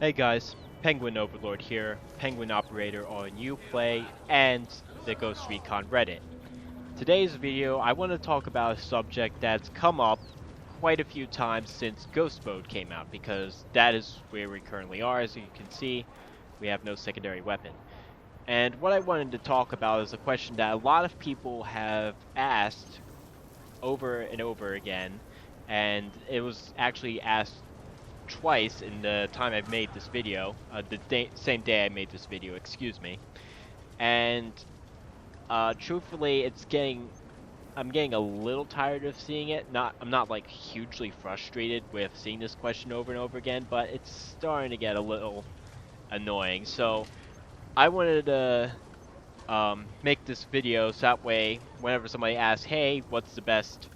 Hey guys, Penguin Overlord here, Penguin Operator on Uplay and the Ghost Recon Reddit. Today's video, I want to talk about a subject that's come up quite a few times since Ghost Mode came out, because that is where we currently are. As you can see, we have no secondary weapon. And what I wanted to talk about is a question that a lot of people have asked over and over again, and it was actually asked twice in the time I've made this video, same day I made this video, excuse me. And truthfully, I'm getting a little tired of seeing it. I'm not like hugely frustrated with seeing this question over and over again, but it's starting to get a little annoying. So I wanted to make this video so that way, whenever somebody asks, "Hey, what's the best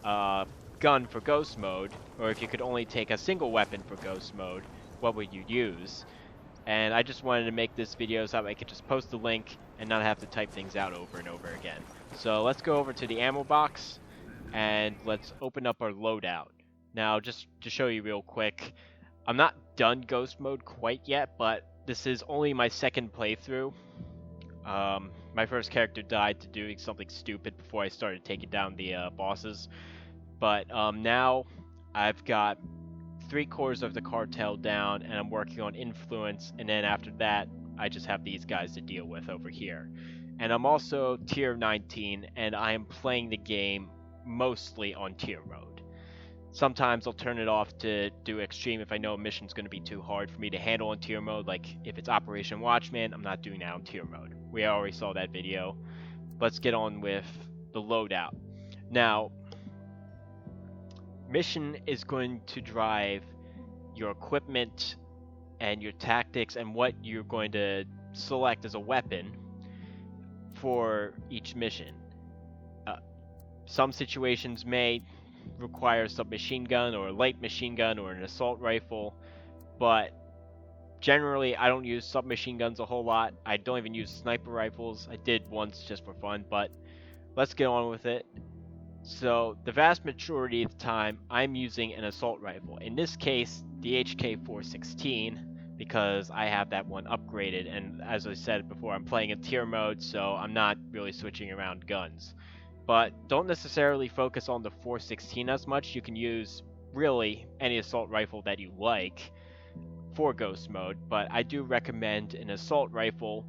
uh, gun for Ghost Mode, or if you could only take a single weapon for Ghost Mode, what would you use?" And I just wanted to make this video so that I could just post the link and not have to type things out over and over again. So let's go over to the ammo box and let's open up our loadout. Now, just to show you real quick, I'm not done Ghost Mode quite yet, but this is only my second playthrough. My first character died to doing something stupid before I started taking down the bosses. But now I've got 3/4 of the cartel down, and I'm working on influence, and then after that, I just have these guys to deal with over here. And I'm also tier 19, and I am playing the game mostly on tier mode. Sometimes I'll turn it off to do extreme if I know a mission's going to be too hard for me to handle in tier mode, like if it's Operation Watchman, I'm not doing that on tier mode. We already saw that video. Let's get on with the loadout. Now, mission is going to drive your equipment and your tactics and what you're going to select as a weapon for each mission. Uh, some situations may require a submachine gun or a light machine gun or an assault rifle, but generally I don't use submachine guns a whole lot. I don't even use sniper rifles. I did once just for fun, but let's get on with it. So the vast majority of the time, I'm using an assault rifle. In this case, the HK416, because I have that one upgraded. And as I said before, I'm playing in tier mode, so I'm not really switching around guns. But don't necessarily focus on the 416 as much. You can use really any assault rifle that you like for ghost mode, but I do recommend an assault rifle,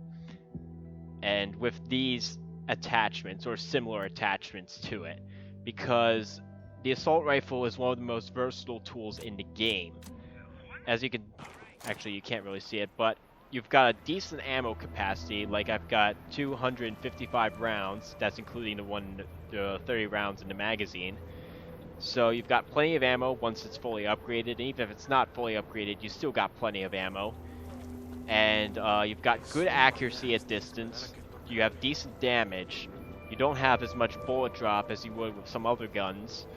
and with these attachments or similar attachments to it, because the assault rifle is one of the most versatile tools in the game. As you can, actually you can't really see it, but you've got a decent ammo capacity. Like I've got 255 rounds, that's including the 30 rounds in the magazine. So you've got plenty of ammo once it's fully upgraded, and even if it's not fully upgraded, you still got plenty of ammo. And you've got good accuracy at distance. You have decent damage. You don't have as much bullet drop as you would with some other guns,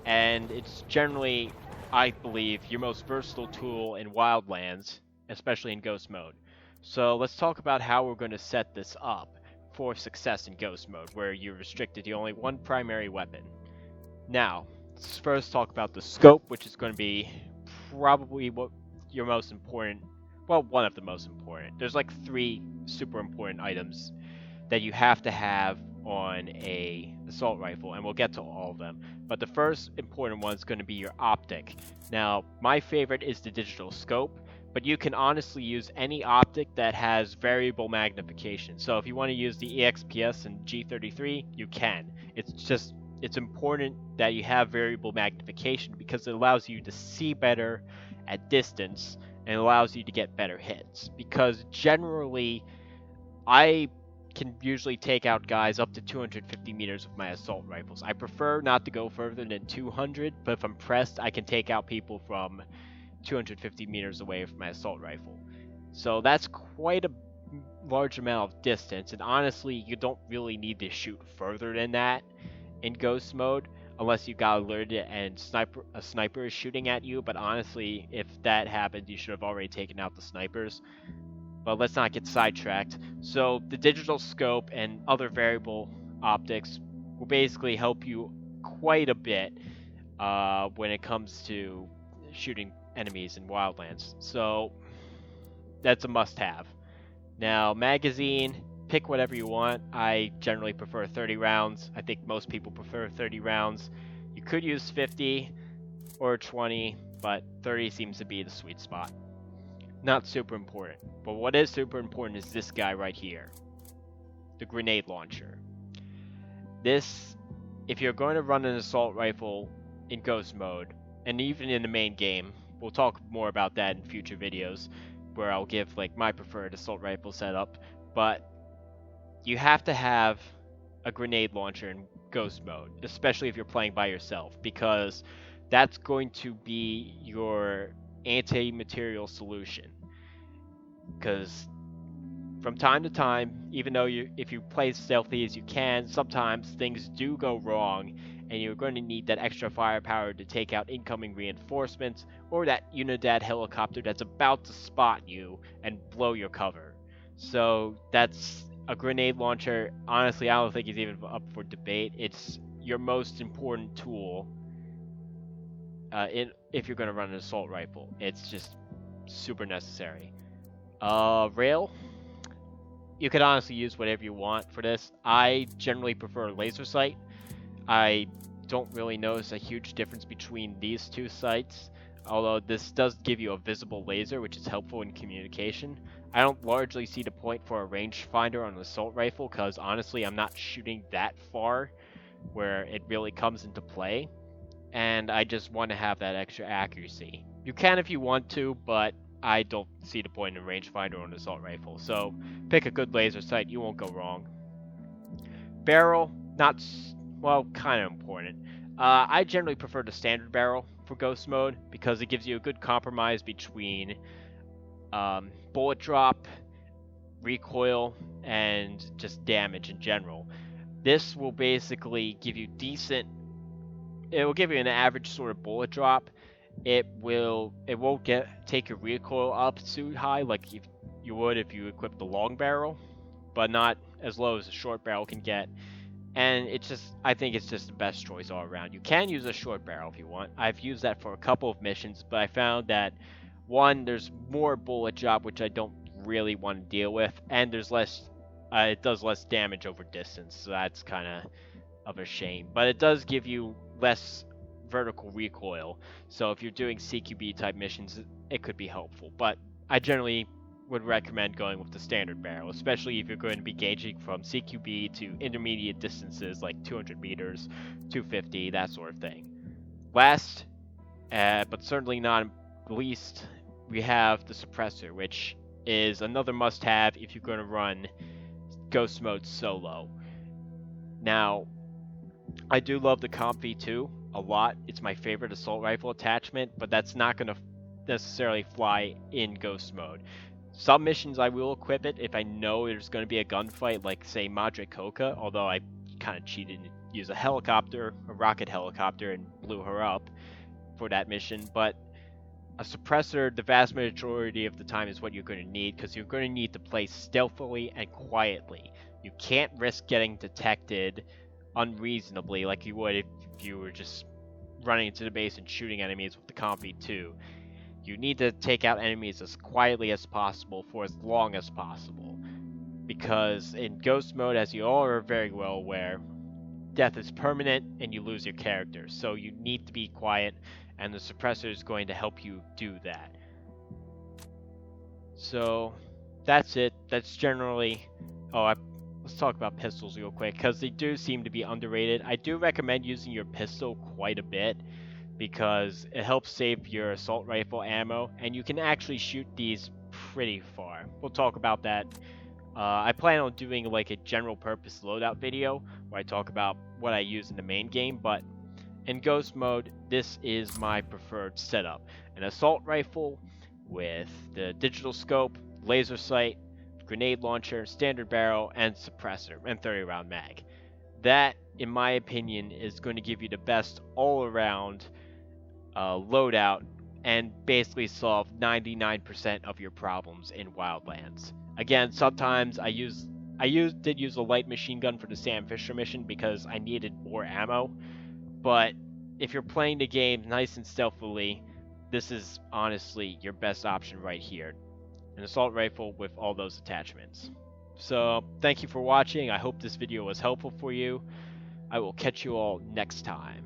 and it's generally, I believe, your most versatile tool in Wildlands, especially in Ghost Mode. So let's talk about how we're going to set this up for success in Ghost Mode, where you're restricted to only one primary weapon. Now, let's first talk about the scope, which is going to be probably what your most important, well, one of the most important. There's like 3 super important items that you have to have on a assault rifle, and we'll get to all of them. But the first important one is going to be your optic. Now, my favorite is the digital scope, but you can honestly use any optic that has variable magnification. So if you want to use the EXPS and G33, you can. It's important that you have variable magnification because it allows you to see better at distance and allows you to get better hits. Because generally, I can usually take out guys up to 250 meters with my assault rifles. I prefer not to go further than 200, but if I'm pressed, I can take out people from 250 meters away with my assault rifle. So that's quite a large amount of distance, and honestly, you don't really need to shoot further than that in Ghost Mode, unless you got alerted and a sniper is shooting at you, but honestly, if that happened, you should have already taken out the snipers. But let's not get sidetracked. So the digital scope and other variable optics will basically help you quite a bit when it comes to shooting enemies in Wildlands. So that's a must-have. Now, magazine, pick whatever you want. I generally prefer 30 rounds. I think most people prefer 30 rounds. You could use 50 or 20, but 30 seems to be the sweet spot. Not super important. But what is super important is this guy right here, the grenade launcher. This, if you're going to run an assault rifle in ghost mode, and even in the main game, we'll talk more about that in future videos, where I'll give like my preferred assault rifle setup, but you have to have a grenade launcher in ghost mode, especially if you're playing by yourself, because that's going to be your anti-material solution. Because from time to time, even though if you play as stealthy as you can, sometimes things do go wrong, and you're going to need that extra firepower to take out incoming reinforcements, or that Unidad helicopter that's about to spot you and blow your cover. So that's a grenade launcher. Honestly, I don't think it's even up for debate. It's your most important tool if you're going to run an assault rifle. It's just super necessary. Rail, you could honestly use whatever you want for this. I generally prefer laser sight. I don't really notice a huge difference between these two sights, although this does give you a visible laser, which is helpful in communication. I don't largely see the point for a rangefinder on an assault rifle, because honestly I'm not shooting that far where it really comes into play, and I just want to have that extra accuracy. You can if you want to, but I don't see the point in a rangefinder on an assault rifle, so pick a good laser sight, you won't go wrong. Barrel, not, well, kind of important. I generally prefer the standard barrel for ghost mode, because it gives you a good compromise between bullet drop, recoil, and just damage in general. This will basically give you it will give you an average sort of bullet drop. It won't take your recoil up too high like if you would if you equip the long barrel, but not as low as a short barrel can get. And I think it's just the best choice all around. You can use a short barrel if you want. I've used that for a couple of missions, but I found that one, there's more bullet drop, which I don't really want to deal with, and there's less. It does less damage over distance, so that's kind of a shame. But it does give you less vertical recoil, so if you're doing CQB type missions, it could be helpful. But I generally would recommend going with the standard barrel, especially if you're going to be gauging from CQB to intermediate distances like 200 meters, 250, that sort of thing. Last, but certainly not least, we have the suppressor, which is another must-have if you're going to run ghost mode solo. Now, I do love the Comp V2 a lot. It's my favorite assault rifle attachment, but that's not going to necessarily fly in ghost mode. Some missions I will equip it if I know there's going to be a gunfight, like say Madre Coca, although I kind of cheated and used a rocket helicopter, and blew her up for that mission. But a suppressor, the vast majority of the time, is what you're going to need, because you're going to need to play stealthily and quietly. You can't risk getting detected unreasonably like you would if you were just running into the base and shooting enemies with the Comp V2. You need to take out enemies as quietly as possible for as long as possible, because in ghost mode, as you all are very well aware, death is permanent and you lose your character, so you need to be quiet, and the suppressor is going to help you do that. So that's it. That's generally... let's talk about pistols real quick, because they do seem to be underrated. I do recommend using your pistol quite a bit, because it helps save your assault rifle ammo, and you can actually shoot these pretty far. We'll talk about that. I plan on doing like a general purpose loadout video where I talk about what I use in the main game, but in ghost mode, this is my preferred setup. An assault rifle with the digital scope, laser sight, grenade launcher, standard barrel, and suppressor, and 30 round mag. That, in my opinion, is going to give you the best all-around loadout, and basically solve 99% of your problems in Wildlands. Again, sometimes I did use a light machine gun for the Sam Fisher mission because I needed more ammo, but if you're playing the game nice and stealthily, this is honestly your best option right here. An assault rifle with all those attachments. So, thank you for watching. I hope this video was helpful for you. I will catch you all next time.